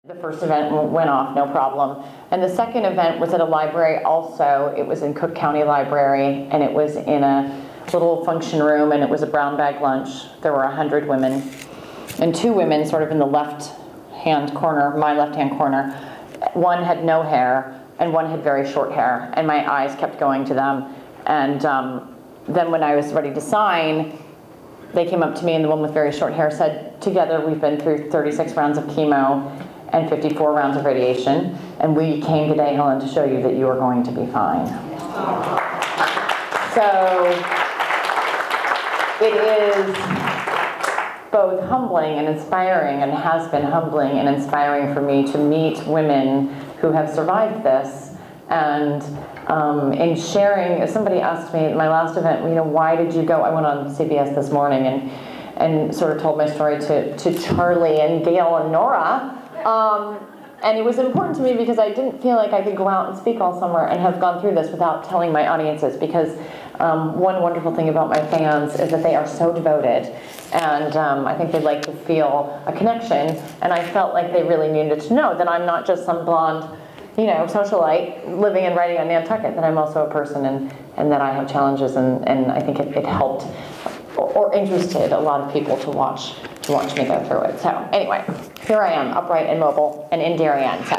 The first event went off, no problem. And the second event was at a library also. It was in Cook County Library, and it was in a little function room, and it was a brown bag lunch. There were 100 women, and 2 women sort of in the left-hand corner, my left-hand corner. One had no hair, and one had very short hair, and my eyes kept going to them. And then when I was ready to sign, they came up to me, and the one with very short hair said, "Together we've been through 36 rounds of chemo and 54 rounds of radiation, and we came today, Helen, to show you that you are going to be fine." So it is both humbling and inspiring, and has been humbling and inspiring for me to meet women who have survived this. And in sharing, if somebody asked me at my last event, why did you go? I went on CBS this morning and sort of told my story to Charlie and Gail and Nora. And it was important to me because I didn't feel like I could go out and speak all summer and have gone through this without telling my audiences, because one wonderful thing about my fans is that they are so devoted, and I think they like to feel a connection, and I felt like they really needed to know that I'm not just some blonde, socialite living and writing on Nantucket, that I'm also a person, and that I have challenges, and I think it helped or interested a lot of people to watch me go through it. So anyway, here I am, upright and mobile, and in Darien. So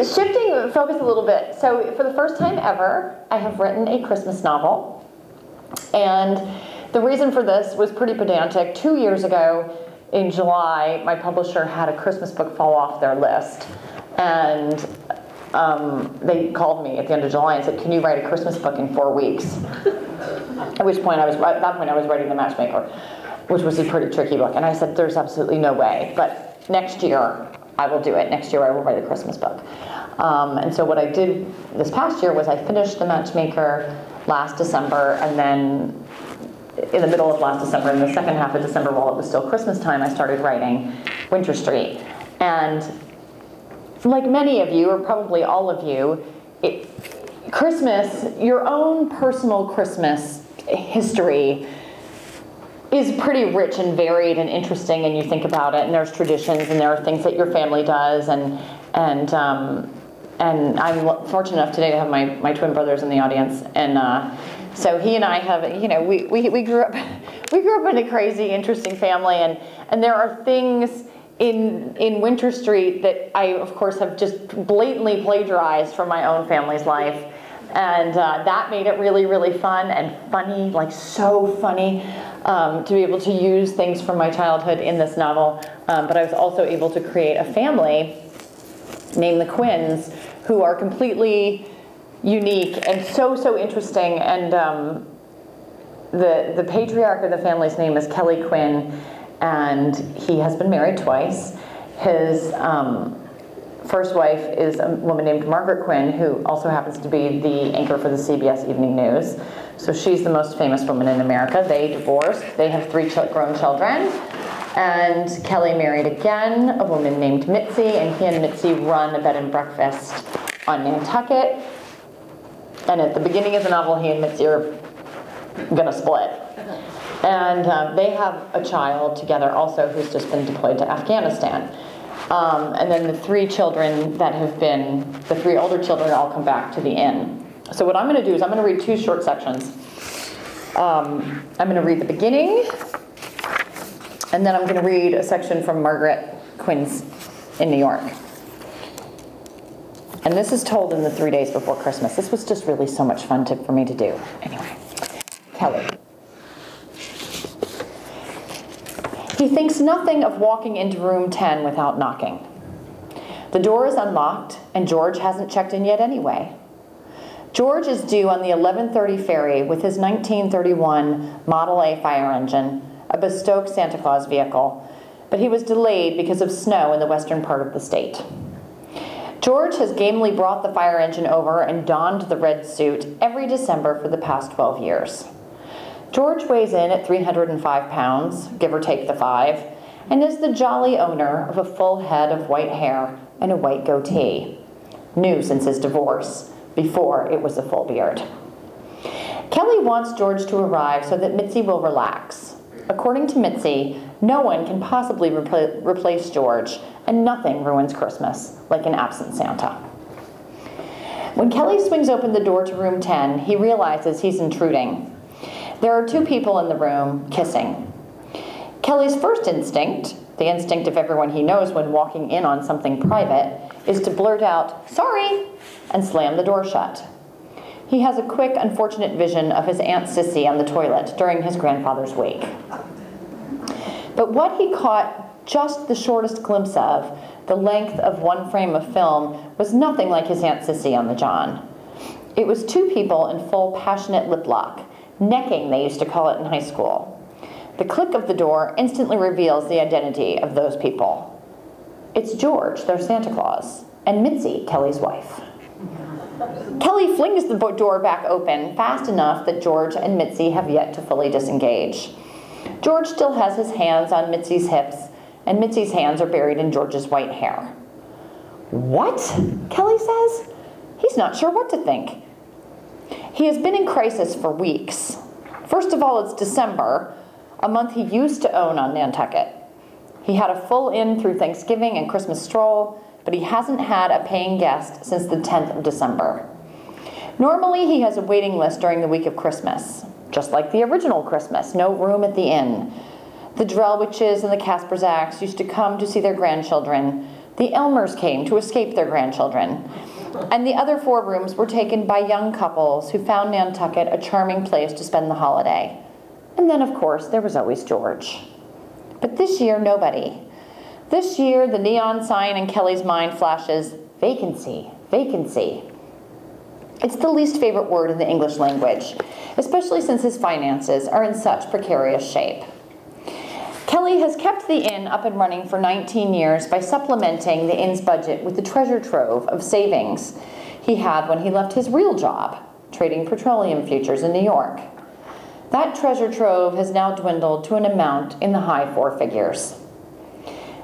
shifting focus a little bit. So for the first time ever, I have written a Christmas novel, and the reason for this was pretty pedantic. 2 years ago, in July, my publisher had a Christmas book fall off their list, and they called me at the end of July and said, "Can you write a Christmas book in 4 weeks?" At which point at that point I was writing The Matchmaker, which was a pretty tricky book, and I said, "There's absolutely no way, but next year I will do it. Next year I will write a Christmas book." And so what I did this past year was I finished The Matchmaker last December, and then in the middle of last December, in the second half of December, while it was still Christmas time, I started writing Winter Street. And like many of you, or probably all of you, Christmas, your own personal Christmas history is pretty rich and varied and interesting, and you think about it, and there's traditions, and there are things that your family does, and I'm fortunate enough today to have my twin brothers in the audience, and so he and I have, we grew up in a crazy, interesting family, and there are things in Winter Street that I, of course, have just blatantly plagiarized from my own family's life. And that made it really, really fun and funny, like so funny, to be able to use things from my childhood in this novel. But I was also able to create a family named the Quinns, who are completely unique and so interesting. And the patriarch of the family's name is Kelly Quinn, and he has been married twice. His first wife is a woman named Margaret Quinn, who also happens to be the anchor for the CBS Evening News. So she's the most famous woman in America. They divorced. They have 3 grown children. And Kelly married again, a woman named Mitzi, and he and Mitzi run a bed and breakfast on Nantucket. And at the beginning of the novel, he and Mitzi are gonna split. And they have a child together also who's just been deployed to Afghanistan. And then the 3 children that have been, the 3 older children all come back to the inn. So what I'm going to do is I'm going to read 2 short sections. I'm going to read the beginning, and then I'm going to read a section from Margaret Quinn's in New York. And this is told in the 3 days before Christmas. This was just really so much fun for me to do. Anyway, Kelly. He thinks nothing of walking into room 10 without knocking. The door is unlocked, and George hasn't checked in yet anyway. George is due on the 11:30 ferry with his 1931 Model A fire engine, a bespoke Santa Claus vehicle, but he was delayed because of snow in the western part of the state. George has gamely brought the fire engine over and donned the red suit every December for the past 12 years. George weighs in at 305 pounds, give or take the 5, and is the jolly owner of a full head of white hair and a white goatee. New since his divorce, before it was a full beard. Kelly wants George to arrive so that Mitzi will relax. According to Mitzi, no one can possibly replace George, and nothing ruins Christmas like an absent Santa. When Kelly swings open the door to room 10, he realizes he's intruding. There are two people in the room kissing. Kelly's first instinct, the instinct of everyone he knows when walking in on something private, is to blurt out, "Sorry," and slam the door shut. He has a quick, unfortunate vision of his Aunt Sissy on the toilet during his grandfather's wake. But what he caught just the shortest glimpse of, the length of one frame of film, was nothing like his Aunt Sissy on the John. It was two people in full passionate lip lock, necking they used to call it in high school. The click of the door instantly reveals the identity of those people. It's George, their Santa Claus, and Mitzi, Kelly's wife. Kelly flings the door back open fast enough that George and Mitzi have yet to fully disengage. George still has his hands on Mitzi's hips, and Mitzi's hands are buried in George's white hair. "What?" Kelly says. He's not sure what to think. He has been in crisis for weeks. First of all, it's December, a month he used to own on Nantucket. He had a full inn through Thanksgiving and Christmas stroll, but he hasn't had a paying guest since the 10th of December. Normally, he has a waiting list during the week of Christmas, just like the original Christmas, no room at the inn. The Drellwiches and the Kasperzaks used to come to see their grandchildren. The Elmers came to escape their grandchildren. And the other 4 rooms were taken by young couples who found Nantucket a charming place to spend the holiday. And then, of course, there was always George. But this year, nobody. This year, the neon sign in Kelly's mind flashes, vacancy, vacancy. It's the least favorite word in the English language, especially since his finances are in such precarious shape. Kelly has kept the inn up and running for 19 years by supplementing the inn's budget with the treasure trove of savings he had when he left his real job, trading petroleum futures in New York. That treasure trove has now dwindled to an amount in the high 4 figures.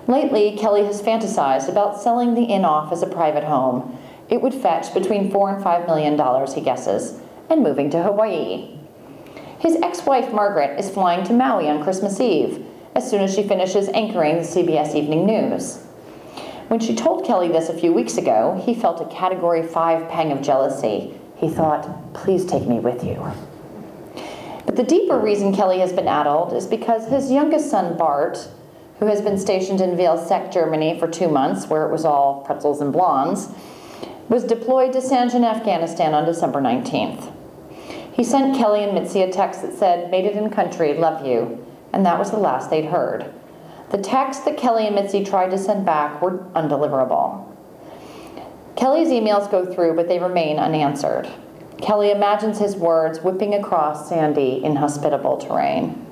Lately, Kelly has fantasized about selling the inn off as a private home. It would fetch between $4 and $5 million, he guesses, and moving to Hawaii. His ex-wife, Margaret, is flying to Maui on Christmas Eve, as soon as she finishes anchoring the CBS Evening News. When she told Kelly this a few weeks ago, he felt a Category 5 pang of jealousy. He thought, "Please take me with you." But the deeper reason Kelly has been addled is because his youngest son, Bart, who has been stationed in Velsec, Germany for 2 months, where it was all pretzels and blondes, was deployed to Sanjan, Afghanistan on December 19th. He sent Kelly and Mitzi a text that said, "Made it in country, love you," and that was the last they'd heard. The texts that Kelly and Mitzi tried to send back were undeliverable. Kelly's emails go through, but they remain unanswered. Kelly imagines his words whipping across sandy, inhospitable terrain.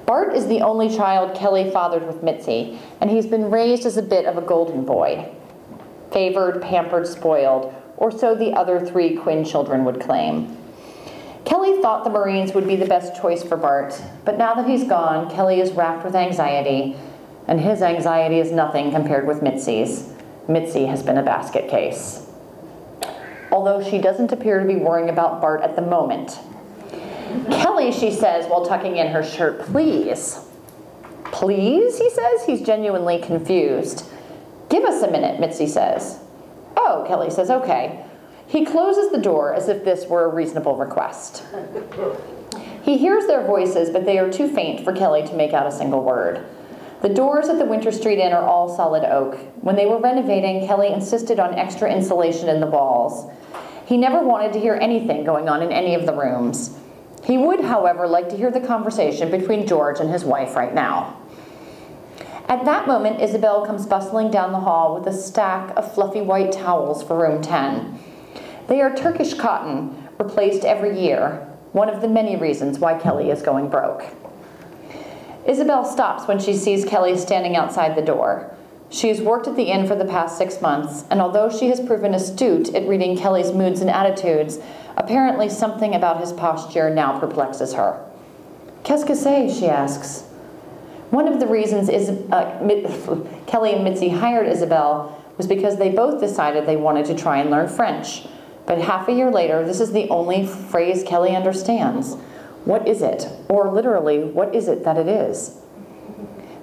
Bart is the only child Kelly fathered with Mitzi, and he's been raised as a bit of a golden boy. Favored, pampered, spoiled, or so the other 3 Quinn children would claim. Kelly thought the Marines would be the best choice for Bart, but now that he's gone, Kelly is racked with anxiety, and his anxiety is nothing compared with Mitzi's. Mitzi has been a basket case. Although she doesn't appear to be worrying about Bart at the moment. "Kelly," she says while tucking in her shirt, "please." "Please?" he says. He's genuinely confused. "Give us a minute," Mitzi says. "Oh," Kelly says, "okay." He closes the door as if this were a reasonable request. He hears their voices, but they are too faint for Kelly to make out a single word. The doors at the Winter Street Inn are all solid oak. When they were renovating, Kelly insisted on extra insulation in the walls. He never wanted to hear anything going on in any of the rooms. He would, however, like to hear the conversation between George and his wife right now. At that moment, Isabel comes bustling down the hall with a stack of fluffy white towels for room 10. They are Turkish cotton, replaced every year, one of the many reasons why Kelly is going broke. Isabel stops when she sees Kelly standing outside the door. She has worked at the inn for the past 6 months, and although she has proven astute at reading Kelly's moods and attitudes, apparently something about his posture now perplexes her. "Qu'est-ce que c'est?" she asks. One of the reasons Kelly and Mitzi hired Isabel was because they both decided they wanted to try and learn French. But half a year later, this is the only phrase Kelly understands. What is it? Or literally, what is it that it is?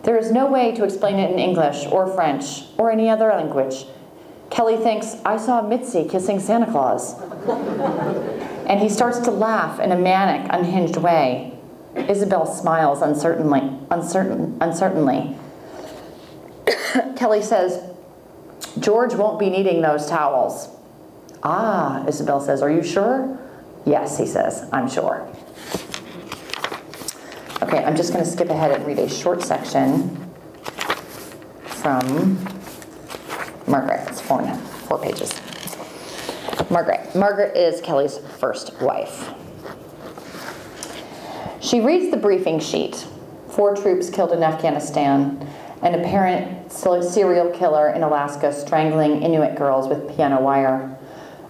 There is no way to explain it in English or French or any other language. Kelly thinks, I saw Mitzi kissing Santa Claus. And he starts to laugh in a manic, unhinged way. Isabel smiles uncertainly. Kelly says, George won't be needing those towels. Ah, Isabel says, are you sure? Yes, he says, I'm sure. Okay, I'm just going to skip ahead and read a short section from Margaret. It's four pages. Margaret is Kelly's first wife. She reads the briefing sheet. 4 troops killed in Afghanistan. An apparent serial killer in Alaska strangling Inuit girls with piano wire.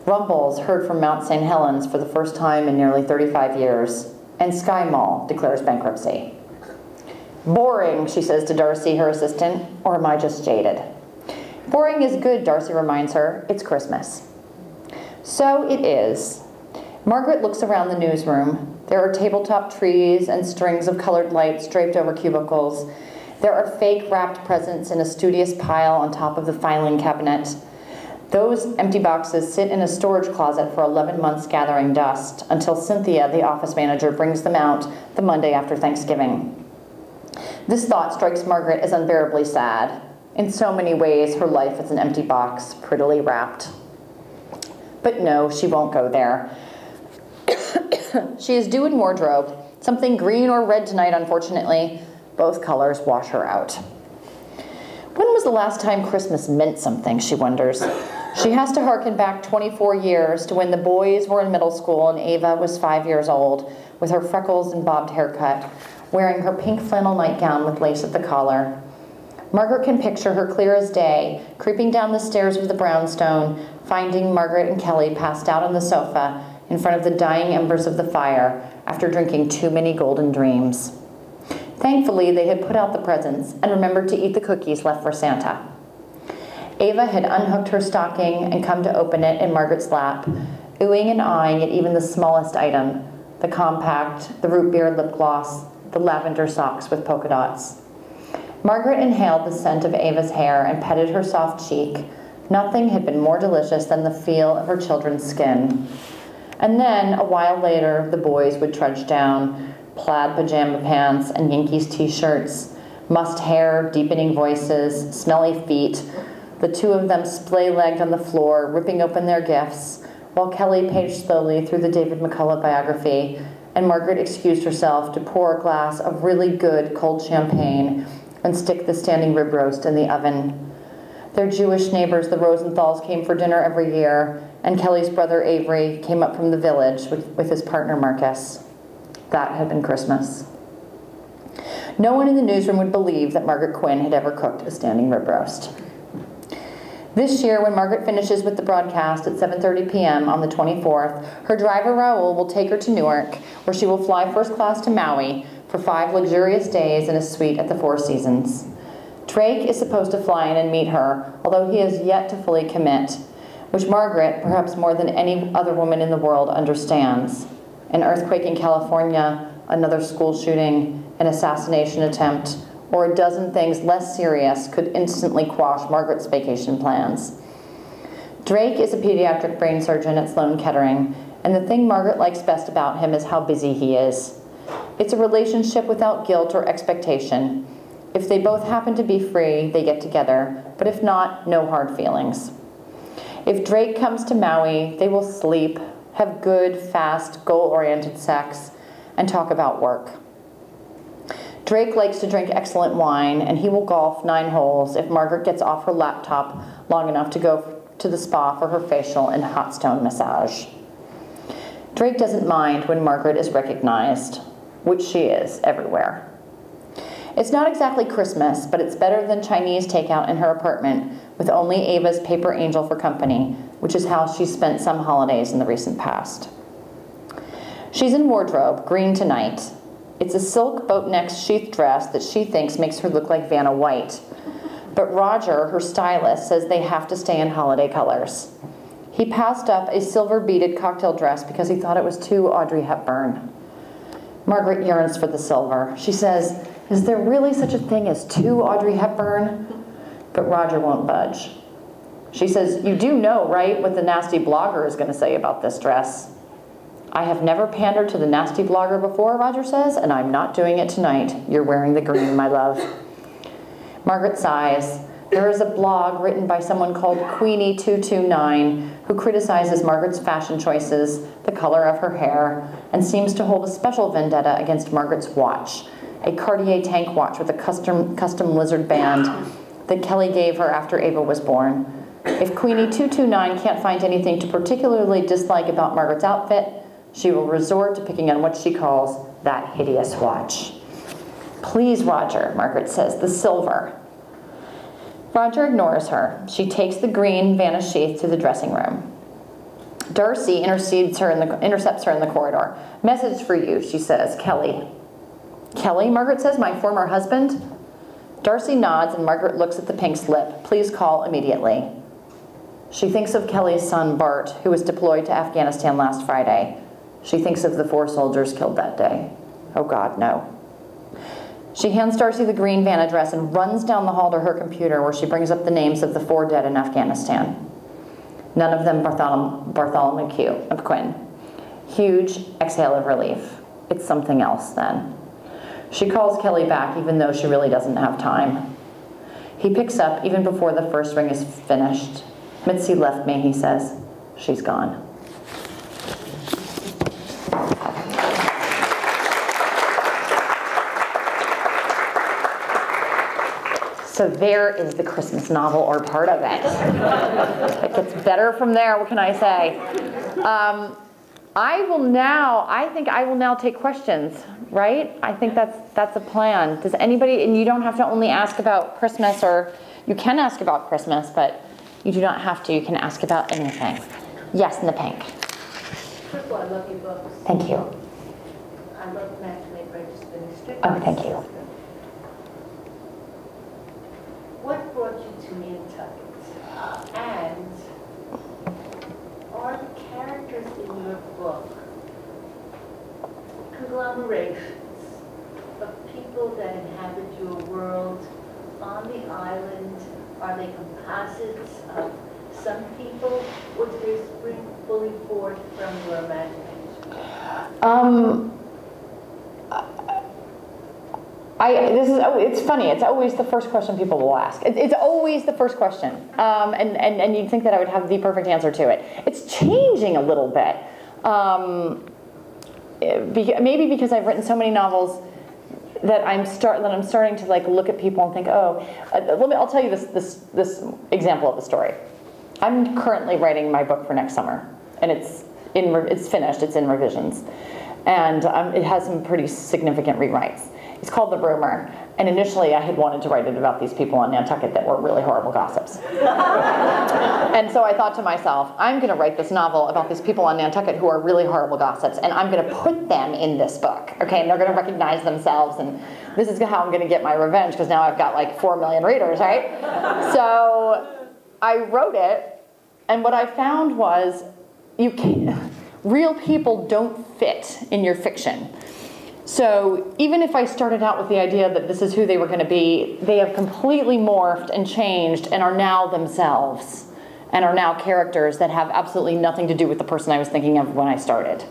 Rumbles heard from Mount St. Helens for the first time in nearly 35 years. And Sky Mall declares bankruptcy. Boring, she says to Darcy, her assistant, or am I just jaded? Boring is good, Darcy reminds her. It's Christmas. So it is. Margaret looks around the newsroom. There are tabletop trees and strings of colored lights draped over cubicles. There are fake wrapped presents in a studious pile on top of the filing cabinet. Those empty boxes sit in a storage closet for 11 months gathering dust until Cynthia, the office manager, brings them out the Monday after Thanksgiving. This thought strikes Margaret as unbearably sad. In so many ways, her life is an empty box, prettily wrapped. But no, she won't go there. She is due in wardrobe, something green or red tonight, unfortunately. Both colors wash her out. When was the last time Christmas meant something, she wonders. She has to hearken back 24 years to when the boys were in middle school and Ava was 5 years old, with her freckles and bobbed haircut, wearing her pink flannel nightgown with lace at the collar. Margaret can picture her clear as day, creeping down the stairs of the brownstone, finding Margaret and Kelly passed out on the sofa in front of the dying embers of the fire after drinking too many golden dreams. Thankfully, they had put out the presents and remembered to eat the cookies left for Santa. Ava had unhooked her stocking and come to open it in Margaret's lap, oohing and eyeing at even the smallest item, the compact, the root beer lip gloss, the lavender socks with polka dots. Margaret inhaled the scent of Ava's hair and petted her soft cheek. Nothing had been more delicious than the feel of her children's skin. And then, a while later, the boys would trudge down, plaid pajama pants and Yankees t-shirts, mussed hair, deepening voices, smelly feet, the 2 of them splay-legged on the floor, ripping open their gifts, while Kelly paged slowly through the David McCullough biography, and Margaret excused herself to pour a glass of really good cold champagne and stick the standing rib roast in the oven. Their Jewish neighbors, the Rosenthals, came for dinner every year, and Kelly's brother Avery came up from the village with his partner Marcus. That had been Christmas. No one in the newsroom would believe that Margaret Quinn had ever cooked a standing rib roast. This year, when Margaret finishes with the broadcast at 7:30 p.m. on the 24th, her driver Raoul will take her to Newark, where she will fly first class to Maui for 5 luxurious days in a suite at the Four Seasons. Drake is supposed to fly in and meet her, although he has yet to fully commit, which Margaret, perhaps more than any other woman in the world, understands. An earthquake in California, another school shooting, an assassination attempt, or a dozen things less serious could instantly quash Margaret's vacation plans. Drake is a pediatric brain surgeon at Sloan Kettering, and the thing Margaret likes best about him is how busy he is. It's a relationship without guilt or expectation. If they both happen to be free, they get together, but if not, no hard feelings. If Drake comes to Maui, they will sleep, have good, fast, goal-oriented sex, and talk about work. Drake likes to drink excellent wine, and he will golf 9 holes if Margaret gets off her laptop long enough to go to the spa for her facial and hot stone massage. Drake doesn't mind when Margaret is recognized, which she is everywhere. It's not exactly Christmas, but it's better than Chinese takeout in her apartment with only Ava's paper angel for company, which is how she spent some holidays in the recent past. She's in wardrobe, green tonight. It's a silk boat-neck sheath dress that she thinks makes her look like Vanna White. But Roger, her stylist, says they have to stay in holiday colors. He passed up a silver-beaded cocktail dress because he thought it was too Audrey Hepburn. Margaret yearns for the silver. She says, Is there really such a thing as two Audrey Hepburn? But Roger won't budge. She says, you do know, right, what the nasty blogger is going to say about this dress? I have never pandered to the nasty blogger before, Roger says, and I'm not doing it tonight. You're wearing the green, my love. Margaret sighs. There is a blog written by someone called Queenie229 who criticizes Margaret's fashion choices, the color of her hair, and seems to hold a special vendetta against Margaret's watch, a Cartier tank watch with a custom lizard band that Kelly gave her after Ava was born. If Queenie229 can't find anything to particularly dislike about Margaret's outfit, she will resort to picking on what she calls that hideous watch. Please, Roger, Margaret says, the silver. Roger ignores her. She takes the green Vanna sheath to the dressing room. Darcy intercepts her in the corridor. Message for you, she says, Kelly. Kelly, Margaret says, my former husband? Darcy nods and Margaret looks at the pink slip. Please call immediately. She thinks of Kelly's son, Bart, who was deployed to Afghanistan last Friday. She thinks of the 4 soldiers killed that day. Oh God, no. She hands Darcy the green Vanna dress and runs down the hall to her computer where she brings up the names of the 4 dead in Afghanistan. None of them Bartholomew Quinn. Huge exhale of relief. It's something else then. She calls Kelly back even though she really doesn't have time. He picks up even before the first ring is finished. Mitzi left me, he says. She's gone. So there is the Christmas novel, or part of it. It gets better from there, what can I say? I think I will now take questions, right? I think that's a plan. Does anybody, and you don't have to only ask about Christmas, or you can ask about Christmas, but you do not have to. You can ask about anything. Yes, in the pink. First of all, I love your books. Thank you. I love Matchmade Registering Strict. Oh, thank you. What brought you to Nantucket? And are the characters in your book conglomerations of people that inhabit your world on the island? Are they composites of some people, or do they spring fully forth from your imagination? It's funny. It's always the first question people will ask. It's always the first question, and you'd think that I would have the perfect answer to it. It's changing a little bit, maybe because I've written so many novels that I'm starting to like look at people and think, oh, I'll tell you this example of the story. I'm currently writing my book for next summer, and it's finished. It's in revisions, and it has some pretty significant rewrites. It's called The Rumor, and initially I had wanted to write it about these people on Nantucket that were really horrible gossips. And so I thought to myself, I'm going to write this novel about these people on Nantucket who are really horrible gossips, and I'm going to put them in this book, okay? And they're going to recognize themselves, and this is how I'm going to get my revenge, because now I've got like 4 million readers, right? So I wrote it, and what I found was real people don't fit in your fiction. So even if I started out with the idea that this is who they were going to be, they have completely morphed and changed and are now themselves and are now characters that have absolutely nothing to do with the person I was thinking of when I started.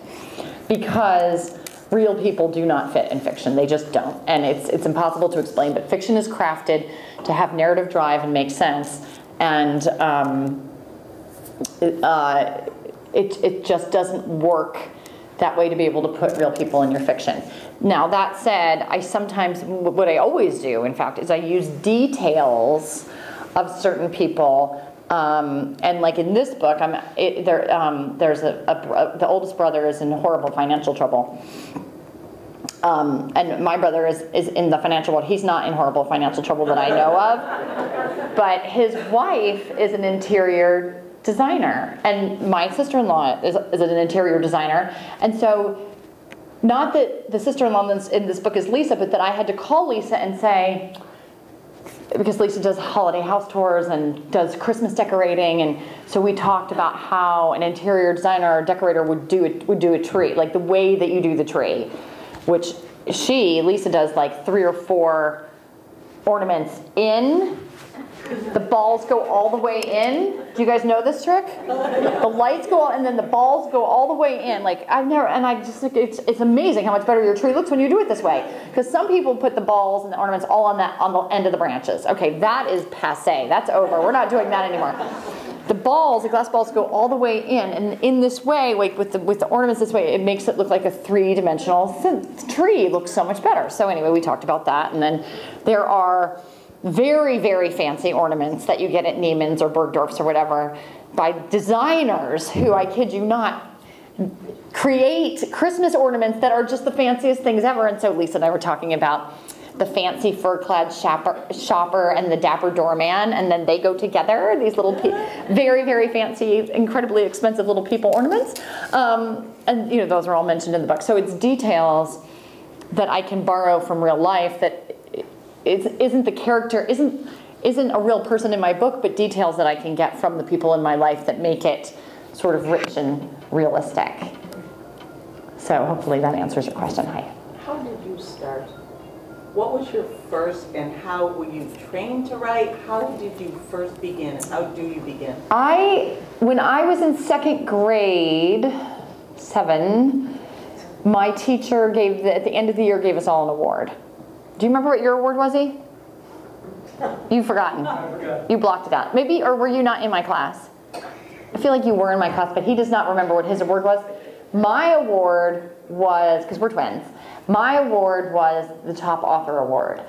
Because real people do not fit in fiction. They just don't. And it's impossible to explain, but fiction is crafted to have narrative drive and make sense. And it just doesn't work that way to be able to put real people in your fiction. Now that said, what I always do, in fact, is I use details of certain people, and like in this book, there's the oldest brother is in horrible financial trouble, and my brother is in the financial world. He's not in horrible financial trouble that I know of, but his wife is an interior designer, and my sister-in-law is an interior designer, and so not that the sister-in-law in this book is Lisa, but that I had to call Lisa and say, because Lisa does holiday house tours and does Christmas decorating, and so we talked about how an interior designer or decorator would do a tree, like the way that you do the tree, which Lisa does like 3 or 4 ornaments in. The balls go all the way in. Do you guys know this trick? The lights go and then the balls go all the way in. Like it's amazing how much better your tree looks when you do it this way. Because some people put the balls and the ornaments all on the end of the branches. Okay, that is passé. That's over. We're not doing that anymore. The glass balls go all the way in, and in this way, like with the ornaments this way, it makes it look like a 3-dimensional tree. It looks so much better. So anyway, we talked about that, and then there are very, very fancy ornaments that you get at Neiman's or Bergdorf's or whatever by designers who, I kid you not, create Christmas ornaments that are just the fanciest things ever. And so Lisa and I were talking about the fancy fur-clad shopper and the dapper doorman, and then they go together, these little very, very fancy, incredibly expensive little people ornaments. And those are all mentioned in the book. So it's details that I can borrow from real life that isn't the character, isn't a real person in my book, but details that I can get from the people in my life that make it sort of rich and realistic. So hopefully that answers your question. Hi. How did you start? What was your first, and how were you trained to write? How did you first begin, and how do you begin? When I was in 2nd grade, 7, my teacher at the end of the year gave us all an award. Do you remember what your award was, E? You've forgotten. I forgot. You blocked it out. Maybe, or were you not in my class? I feel like you were in my class, but he does not remember what his award was. My award was, because we're twins, my award was the top author award.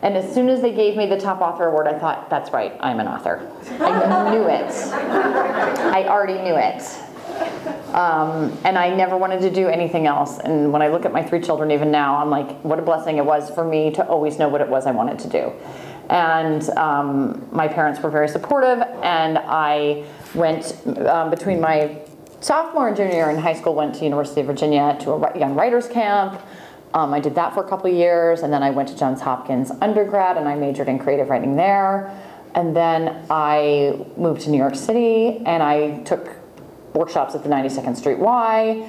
And as soon as they gave me the top author award, I thought, that's right, I'm an author. I knew it. I already knew it. And I never wanted to do anything else. And when I look at my 3 children even now, I'm like, what a blessing it was for me to always know what it was I wanted to do. And my parents were very supportive, and I went, between my sophomore and junior year in high school, went to University of Virginia to a young writers camp. I did that for a couple of years, and then I went to Johns Hopkins undergrad, and I majored in creative writing there. And then I moved to New York City, and I took workshops at the 92nd Street Y.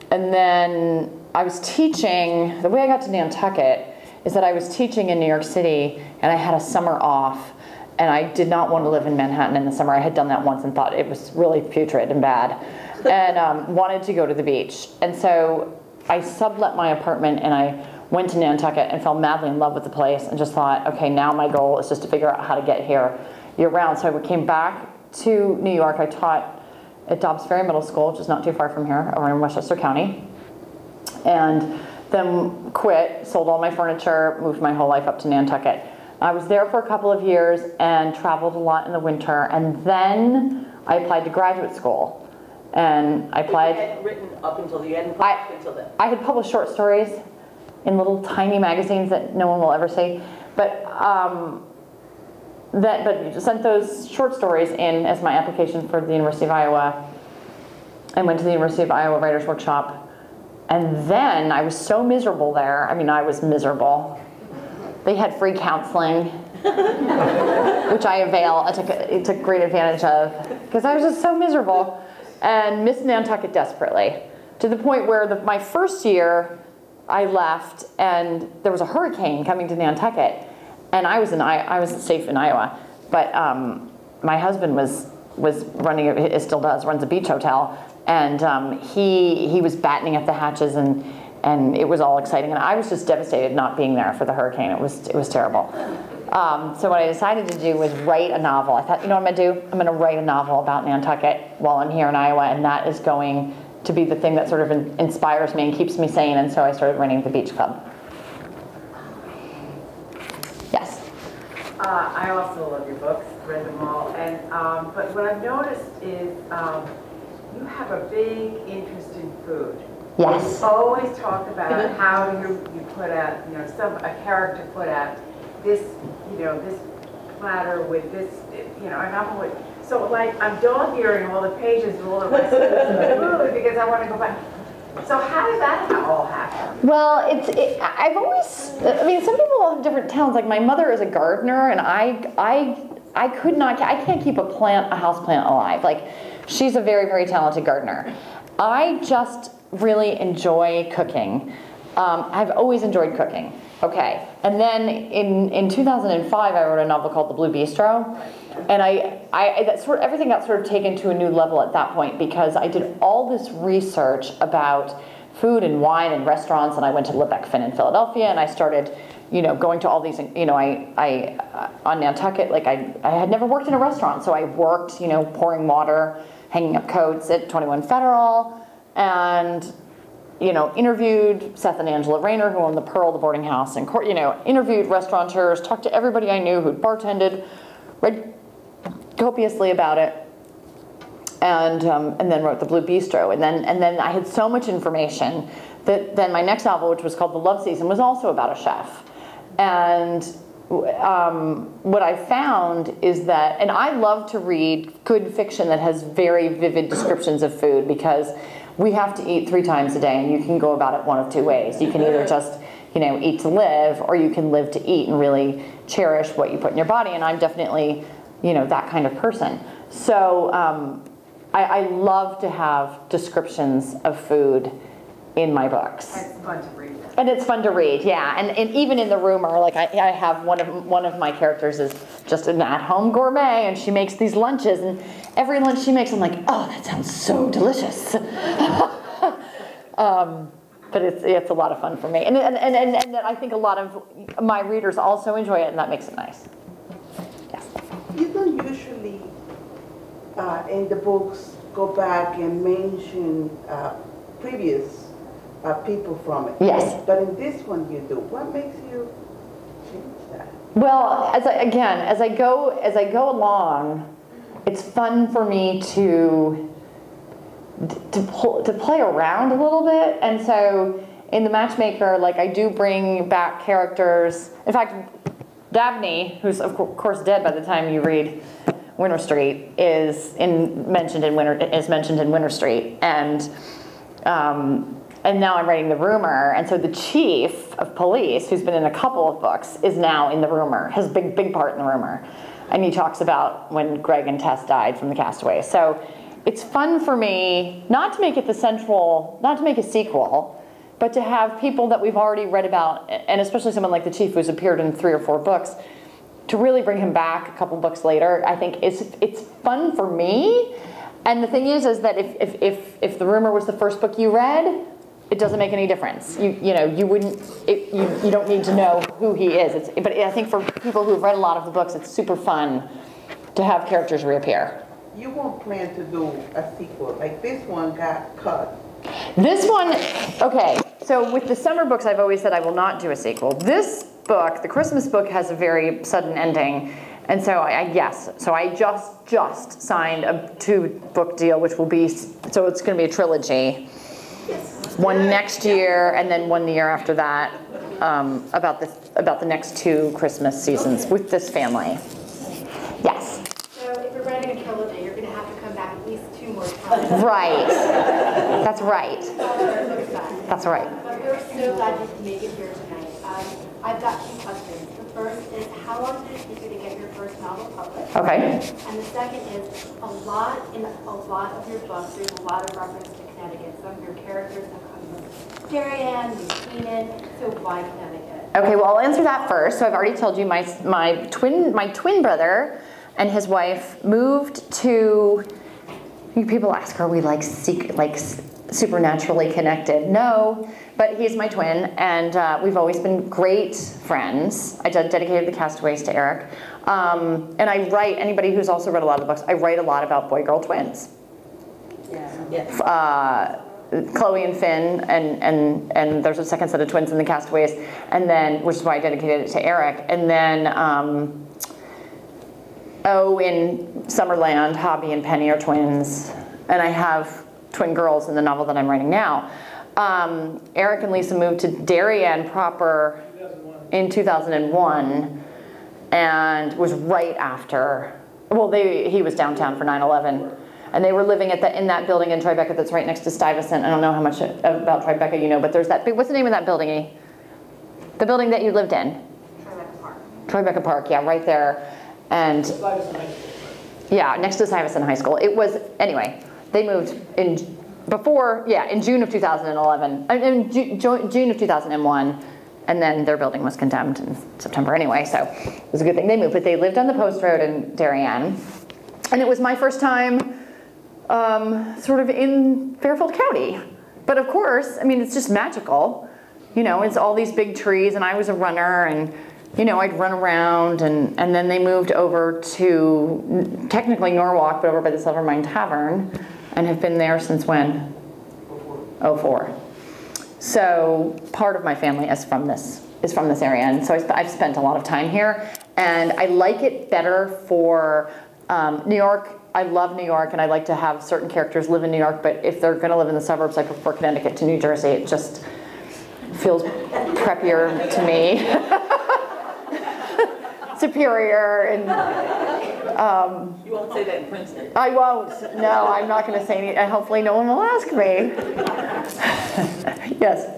And then I was teaching, the way I got to Nantucket is that I was teaching in New York City, and I had a summer off, and I did not want to live in Manhattan in the summer. I had done that once and thought it was really putrid and bad, and wanted to go to the beach. And so I sublet my apartment, and I went to Nantucket and fell madly in love with the place, and just thought, okay, now my goal is just to figure out how to get here year-round. So I came back to New York. I taught at Dobbs Ferry Middle School, which is not too far from here, over in Westchester County, and then quit, sold all my furniture, moved my whole life up to Nantucket. I was there for a couple of years and traveled a lot in the winter, and then I applied to graduate school. And I applied. You hadn't written up until you hadn't published until then. I had published short stories in little tiny magazines that no one will ever see, but sent those short stories in as my application for the University of Iowa. I went to the University of Iowa Writers Workshop. And then I was so miserable there. I mean, I was miserable. They had free counseling, which I took great advantage of, because I was just so miserable and missed Nantucket desperately, to the point where my first year I left, and there was a hurricane coming to Nantucket, and I was safe in Iowa, but my husband was running, it still does, runs a beach hotel. And he was battening at the hatches, and it was all exciting. And I was just devastated not being there for the hurricane. It was terrible. So what I decided to do was write a novel. I thought, you know what I'm going to do? I'm going to write a novel about Nantucket while I'm here in Iowa, and that is going to be the thing that sort of inspires me and keeps me sane. And so I started running the beach club. Yes? I also love your books, read them all. And but what I've noticed is you have a big interest in food. Yes. You always talk about how you put out, a character put out this, this platter with this, and I'm always, so like I'm dog-earing all the pages of all the recipes of food because I want to go back. So how did that all happen? Well, I've always, some people have different talents. Like my mother is a gardener, and I can't keep a house plant alive. Like, she's a very, very talented gardener. I just really enjoy cooking. I've always enjoyed cooking. Okay, and then in 2005, I wrote a novel called The Blue Bistro, and everything got sort of taken to a new level at that point because I did all this research about food and wine and restaurants, and I went to Lebec Fin in Philadelphia, and I started, going to all these, I on Nantucket, like I had never worked in a restaurant, so I worked, pouring water, hanging up coats at 21 Federal, and interviewed Seth and Angela Rayner, who owned the Pearl, the boarding house, and interviewed restaurateurs, talked to everybody I knew who'd bartended, read copiously about it, and then wrote The Blue Bistro. And then I had so much information that then my next novel, which was called The Love Season, was also about a chef. And what I found is that, and I love to read good fiction that has very vivid descriptions of food, because we have to eat 3 times a day, and you can go about it one of 2 ways. You can either just, eat to live, or you can live to eat and really cherish what you put in your body. And I'm definitely, that kind of person. So I love to have descriptions of food in my books. It's fun to read. And it's fun to read, yeah. And even in the rumor, like I have one of my characters is just an at-home gourmet, and she makes these lunches, and every lunch she makes, I'm like, oh, that sounds so delicious. But it's a lot of fun for me, and I think a lot of my readers also enjoy it, and that makes it nice. Yes. You don't usually in the books go back and mention previous people from it. Yes. But in this one you do. What makes you change that? Well, as I go along, it's fun for me to play around a little bit, and so in the Matchmaker, like I do bring back characters. In fact, Dabney, who's of course dead by the time you read Winter Street, is mentioned in Winter Street, and now I'm writing The Rumor, and so the chief of police, who's been in a couple of books, is now in The Rumor, has a big part in The Rumor, and he talks about when Greg and Tess died from the Castaways. So it's fun for me not to make it not to make a sequel, but to have people that we've already read about, and especially someone like the chief who's appeared in 3 or 4 books, to really bring him back a couple books later. I think it's fun for me. And the thing is that if The Rumor was the first book you read, it doesn't make any difference. You don't need to know who he is. But I think for people who've read a lot of the books, it's super fun to have characters reappear. You won't plan to do a sequel, like this one got cut. This one, okay, so with the summer books, I've always said I will not do a sequel. This book, the Christmas book, has a very sudden ending, and so I just signed a 2-book deal, which will be, so it's going to be a trilogy. One next year, and then one the year after that, about the next 2 Christmas seasons with this family. Yes. So if you're writing a trilogy, you're going to have to come back at least 2 more times. Right. That's right. That's right. But we're so glad you can make it here tonight. I've got 2 questions. The first is, how long did it take you to get your first novel published? Okay. And the second is, in a lot of your books, there's a lot of reference to Connecticut. Some of your characters have come from Darien, New Sweden, so why Connecticut? Okay, well, I'll answer that first. So I've already told you my twin brother and his wife moved to. People ask, are we like supernaturally connected? No, but he's my twin, and we've always been great friends. I dedicated The Castaways to Eric, and I write. Anybody who's also read a lot of the books, I write a lot about boy-girl twins. Yes. Chloe and Finn, and there's a second set of twins in The Castaways, and then, which is why I dedicated it to Eric, and then in Summerland, Hobby and Penny are twins, and I have twin girls in the novel that I'm writing now. Eric and Lisa moved to Darien proper in 2001, and was right after, well, he was downtown for 9/11. And they were living in that building in Tribeca that's right next to Stuyvesant. I don't know how much about Tribeca you know, but there's that big, what's the name of that building, E? The building that you lived in? Tribeca Park. Tribeca Park, yeah, right there. And yeah, next to Stuyvesant High School. It was, anyway, they moved in before, yeah, in June of 2011, in June of 2001, and then their building was condemned in September anyway, so it was a good thing they moved. But they lived on the Post Road in Darien, and it was my first time sort of in Fairfield County. But of course, I mean, it's just magical. You know, it's all these big trees, and I was a runner, and you know, I'd run around, and then they moved over to technically Norwalk, but over by the Silvermine Tavern, and have been there since when? 04. So part of my family is from this area, and so I've spent a lot of time here, and I like it better for New York. I love New York, and I like to have certain characters live in New York, but if they're going to live in the suburbs, I prefer Connecticut to New Jersey. It just feels preppier to me. Superior, and you won't say that in Princeton. I won't. No, I'm not going to say anything. Hopefully no one will ask me. Yes.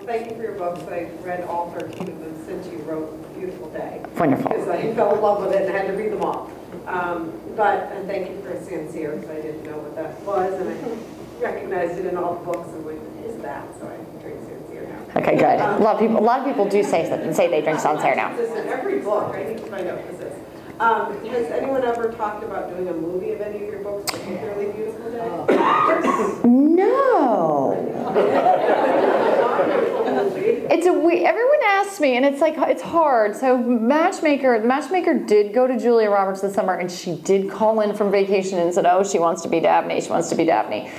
Thank you for your books. I read all 13 of them since you wrote Beautiful Day. Wonderful. Because I fell in love with it and had to read them all. And thank you for Sincere, because I didn't know what that was, and I recognized it in all the books and went, what is that? So I drink Sincere now. Okay, good. A lot of people do say they drink Sincere now. This in every book. I need to find out what this is. Has anyone ever talked about doing a movie of any of your books, particularly Beautiful Day? No. Everyone asks me, and it's like, it's hard. So the Matchmaker did go to Julia Roberts this summer, and she did call in from vacation and said, oh, she wants to be Dabney, she wants to be Dabney.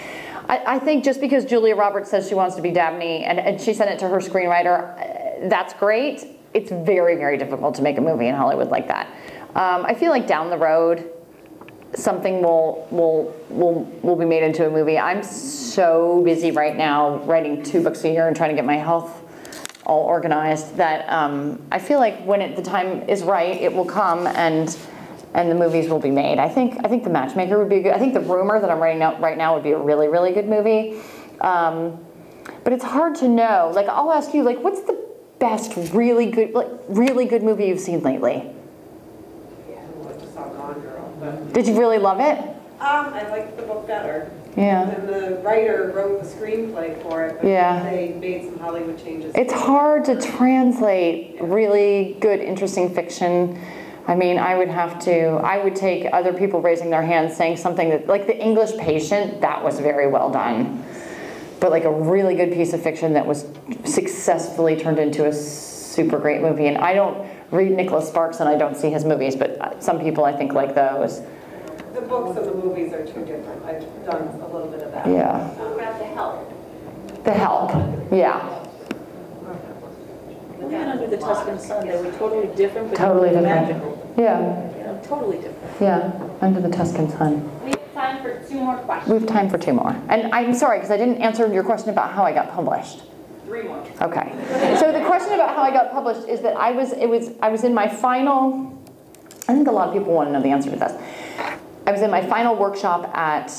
I think just because Julia Roberts says she wants to be Dabney, and she sent it to her screenwriter, that's great. It's very, very difficult to make a movie in Hollywood like that. I feel like down the road, something will be made into a movie. I'm so busy right now writing 2 books a year and trying to get my health all organized that I feel like when the time is right, it will come and the movies will be made. I think The Matchmaker would be good. I think The Rumor that I'm writing out right now would be a really, really good movie. But it's hard to know. Like, I'll ask you, like, what's the best really good movie you've seen lately? I just saw Gone Girl. But Did you really love it? I liked the book better. Yeah. And the writer wrote the screenplay for it, but they made some Hollywood changes. It's hard to translate really good, interesting fiction. I mean, I would take other people raising their hands saying something that, like The English Patient, that was very well done. But like a really good piece of fiction that was successfully turned into a super great movie. And I don't read Nicholas Sparks and I don't see his movies, but some people I think like those. The books and the movies are too different. I've done a little bit of that. Yeah. What about The Help? The Help, yeah. Look at Under the Tuscan Sun. They were totally different, but Totally different. magical. Yeah, You know, totally different. yeah, Under the Tuscan Sun. We have time for 2 more questions. We have time for 2 more. And I'm sorry, because I didn't answer your question about how I got published. 3 more. Okay. So the question about how I got published is that I was in my final, I think a lot of people want to know the answer to this. I was in my final workshop at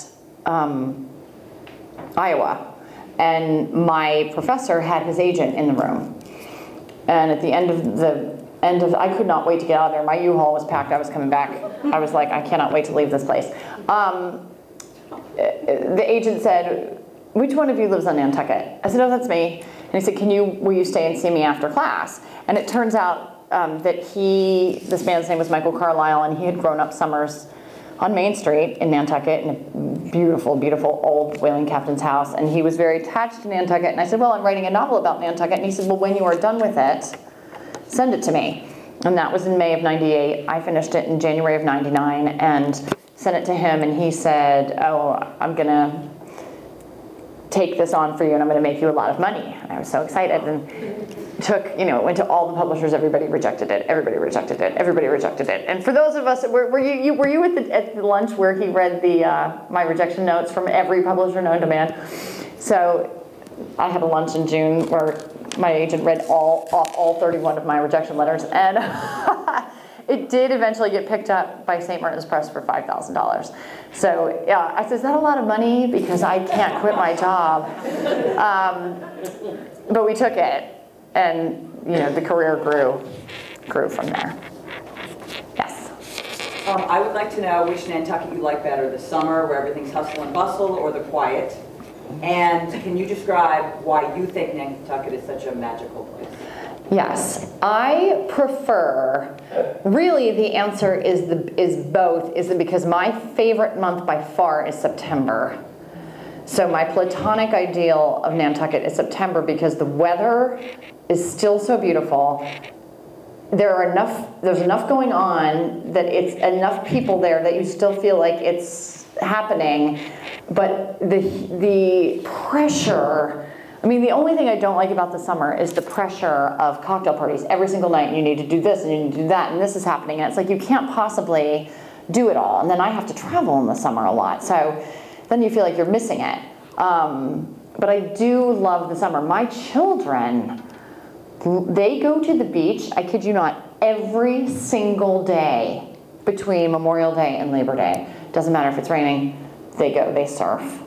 Iowa, and my professor had his agent in the room. And at the end of I could not wait to get out of there. My U-Haul was packed. I was coming back. I was like, I cannot wait to leave this place. The agent said, which one of you lives on Nantucket? I said, oh, that's me. And he said, will you stay and see me after class? And it turns out that this man's name was Michael Carlisle, and he had grown up summers on Main Street in Nantucket in a beautiful, beautiful old whaling captain's house. And he was very attached to Nantucket. And I said, well, I'm writing a novel about Nantucket. And he said, well, when you are done with it, send it to me. And that was in May of '98. I finished it in January of '99 and sent it to him. And he said, oh, I'm going to take this on for you and I'm going to make you a lot of money. And I was so excited and it went to all the publishers. Everybody rejected it. Everybody rejected it. Everybody rejected it. And for those of us, were you at the lunch where he read my rejection notes from every publisher known to man? So I had a lunch in June where my agent read all 31 of my rejection letters, and it did eventually get picked up by St. Martin's Press for $5,000. So yeah, I said, is that a lot of money? Because I can't quit my job. But we took it, and the career grew from there. Yes. I would like to know which Nantucket you like better, the summer where everything's hustle and bustle, or the quiet And can you describe why you think Nantucket is such a magical place? Yes, I prefer, really the answer is both, because my favorite month by far is September. So my platonic ideal of Nantucket is September because the weather is still so beautiful. There's enough going on that it's enough people there that you still feel like it's happening, but the pressure, I mean, the only thing I don't like about the summer is the pressure of cocktail parties every single night. You need to do this and you need to do that and this is happening, and it's like you can't possibly do it all, and then I have to travel in the summer a lot, so then you feel like you're missing it. But I do love the summer. My children, they go to the beach, I kid you not, every single day between Memorial Day and Labor Day. Doesn't matter if it's raining, they go, they surf,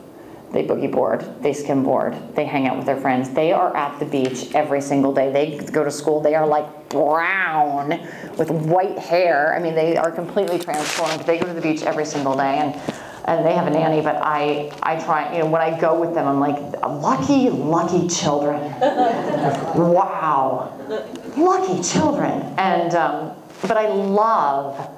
they boogie board, they skim board, they hang out with their friends. They are at the beach every single day. They go to school, they are like brown with white hair. I mean, they are completely transformed. They go to the beach every single day, and they have a nanny, but I try, you know, when I go with them, I'm like, lucky, lucky children. Wow, lucky children. And, but I love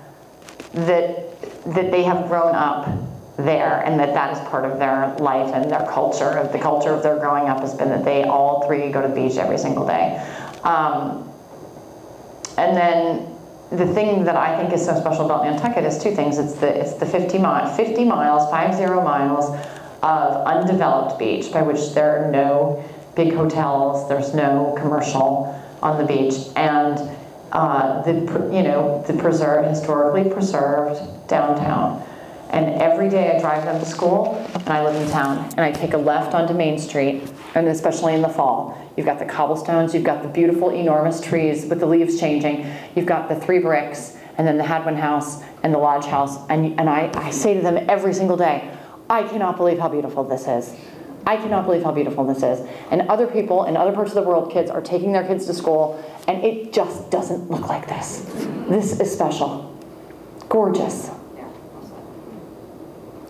that they have grown up there, and that is part of their life and their culture. The culture of their growing up has been that they all three go to the beach every single day. And then the thing that I think is so special about Nantucket is two things. It's the 50 miles, 50 miles of undeveloped beach, by which there are no big hotels, there's no commercial on the beach, and the historically preserved downtown. And every day I drive them to school, and I live in town, and I take a left onto Main Street, and especially in the fall. You've got the cobblestones, you've got the beautiful enormous trees with the leaves changing, you've got the 3 bricks, and then the Hadwin House and the Lodge House, and I say to them every single day, I cannot believe how beautiful this is. I cannot believe how beautiful this is. And other people in other parts of the world, kids are taking their kids to school, and it just doesn't look like this. This is special. Gorgeous.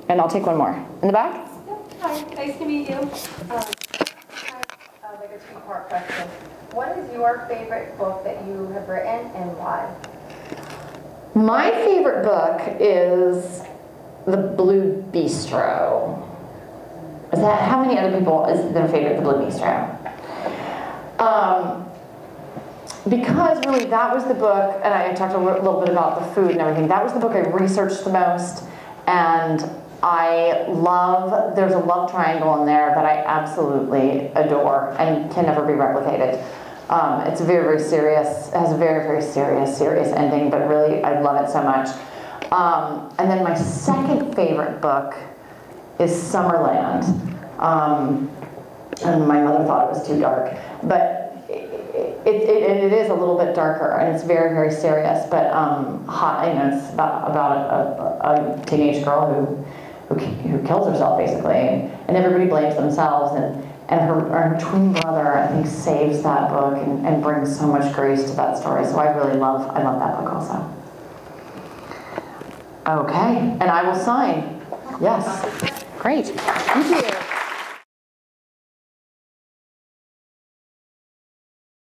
And I'll take one more. In the back? Hi, nice to meet you. Like a 2-part question. What is your favorite book that you have written and why? My favorite book is The Blue Bistro. Is that, how many other people is their favorite The Blue Bistro? Because really that was the book, and I talked a little bit about the food and everything, that was the book I researched the most, and there's a love triangle in there that I absolutely adore and can never be replicated. It's very, very serious, it has a very, very serious ending, but really I love it so much. And then my second favorite book is Summerland. And my mother thought it was too dark, but it is a little bit darker, and it's very, very serious, but hot. You know, it's about a teenage girl who kills herself basically, and everybody blames themselves, and her twin brother, I think, saves that book and brings so much grace to that story. So I love that book also. Okay, and I will sign. Yes, great, thank you.